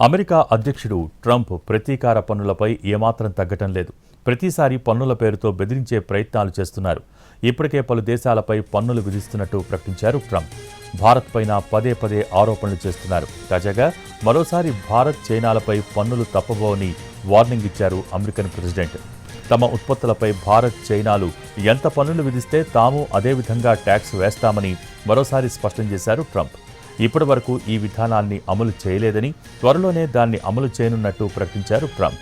America అధ్యక్షుడు Trump ప్రతీకార పన్నులపై ఏమాత్రం తగ్గటం లేదు. ప్రతిసారి పన్నుల పేరుతో బెదిరించే ప్రయత్నాలు చేస్తున్నారు. ఇప్పటికే పలు దేశాలపై పన్నులు విధిస్తున్నట్టు ప్రకటించారు ట్రంప్. భారత్ పైన పదే పదే ఆరోపణలు చేస్తున్నారు. తాజాగా మరోసారి భారత్, చైనాలపై పన్నులు తప్పబోవని వార్నింగ్ ఇచ్చారు అమెరికన్ ప్రెసిడెంట్. తమ ఉత్పత్తులపై భారత్, చైనాలు ఎంత పన్నులు విధిస్తే తాము అదే విధంగా ట్యాక్స్ వేస్తామని మరోసారి స్పష్టం చేశారు ట్రంప్. ఇప్పటి వరకు ఈ విధానాన్ని అమలు చేయలేదని, త్వరలోనే దాన్ని అమలు చేయనున్నట్టు ప్రకటించారు ట్రంప్.